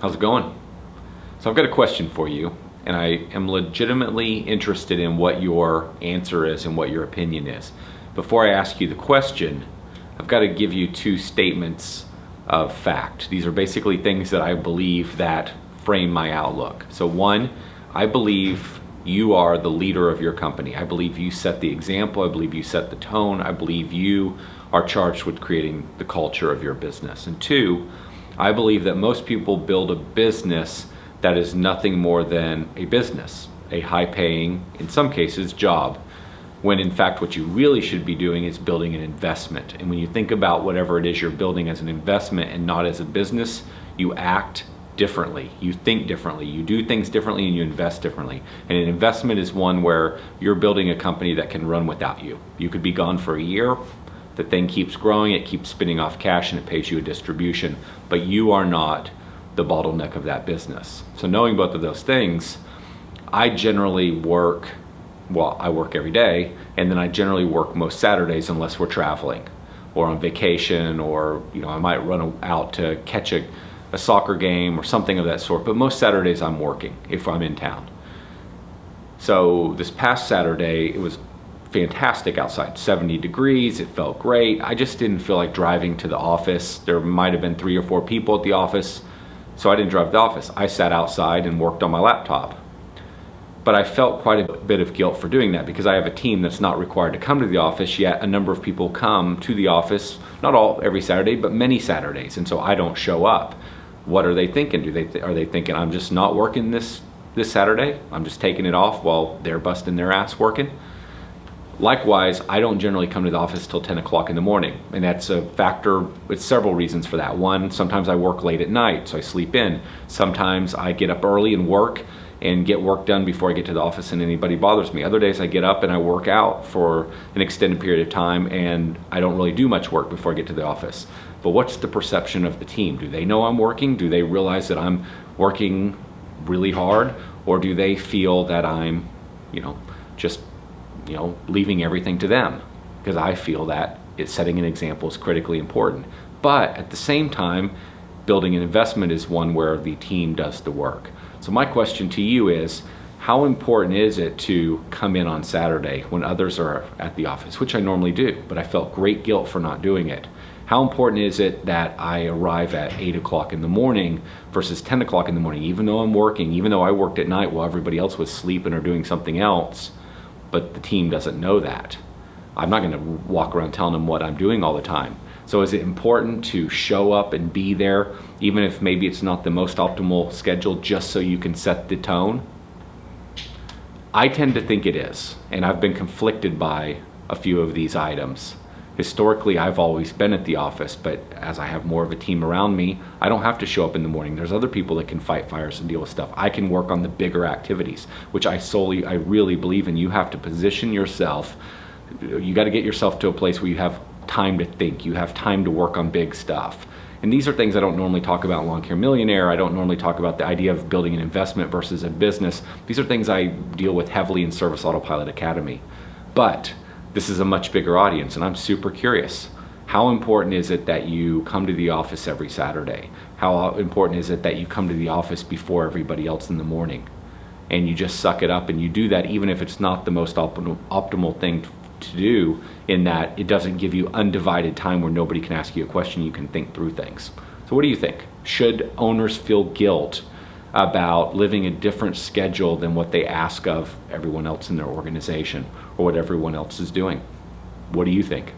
How's it going? So I've got a question for you, and I am legitimately interested in what your answer is and what your opinion is. Before I ask you the question, I've got to give you two statements of fact. These are basically things that I believe that frame my outlook. So one, I believe you are the leader of your company. I believe you set the example. I believe you set the tone. I believe you are charged with creating the culture of your business. And two, I believe that most people build a business that is nothing more than a business, a high-paying, in some cases, job, when in fact what you really should be doing is building an investment. And when you think about whatever it is you're building as an investment and not as a business, you act differently, you think differently, you do things differently, and you invest differently. And an investment is one where you're building a company that can run without you. You could be gone for a year, the thing keeps growing, it keeps spinning off cash, and it pays you a distribution, but you are not the bottleneck of that business. So knowing both of those things, I generally work, well, I work every day, and then I generally work most Saturdays unless we're traveling or on vacation, or I might run out to catch a soccer game or something of that sort, but most Saturdays I'm working if I'm in town. So this past Saturday, it was fantastic outside, 70 degrees, it felt great. I just didn't feel like driving to the office. There might have been 3 or 4 people at the office, so I didn't drive to the office. I sat outside and worked on my laptop. But I felt quite a bit of guilt for doing that because I have a team that's not required to come to the office, yet a number of people come to the office, not all every Saturday, but many Saturdays, and so I don't show up. What are they thinking? Are they thinking I'm just not working this Saturday? I'm just taking it off while they're busting their ass working? Likewise, I don't generally come to the office till 10 o'clock in the morning, and that's a factor. It's several reasons for that. One, sometimes I work late at night, so I sleep in. Sometimes I get up early and work and get work done before I get to the office and anybody bothers me. Other days I get up and I work out for an extended period of time and I don't really do much work before I get to the office. But what's the perception of the team? Do they know I'm working? Do they realize that I'm working really hard? Or do they feel that I'm, just leaving everything to them? Because I feel that setting an example is critically important. But at the same time, building an investment is one where the team does the work. So my question to you is, how important is it to come in on Saturday when others are at the office, which I normally do, but I felt great guilt for not doing it. How important is it that I arrive at 8 o'clock in the morning versus 10 o'clock in the morning, even though I'm working, even though I worked at night while everybody else was sleeping or doing something else, but the team doesn't know that? I'm not gonna walk around telling them what I'm doing all the time. So is it important to show up and be there, even if maybe it's not the most optimal schedule, just so you can set the tone? I tend to think it is, and I've been conflicted by a few of these items. Historically, I've always been at the office, but as I have more of a team around me, I don't have to show up in the morning. There's other people that can fight fires and deal with stuff. I can work on the bigger activities, which I really believe in. You have to position yourself. You got to get yourself to a place where you have time to think, you have time to work on big stuff. And these are things I don't normally talk about in Lawn Care Millionaire. I don't normally talk about the idea of building an investment versus a business. These are things I deal with heavily in Service Autopilot Academy. But this is a much bigger audience, and I'm super curious. How important is it that you come to the office every Saturday? How important is it that you come to the office before everybody else in the morning? And you just suck it up and you do that, even if it's not the most optimal thing to do, in that it doesn't give you undivided time where nobody can ask you a question, you can think through things. So what do you think? Should owners feel guilt about living a different schedule than what they ask of everyone else in their organization or what everyone else is doing? What do you think?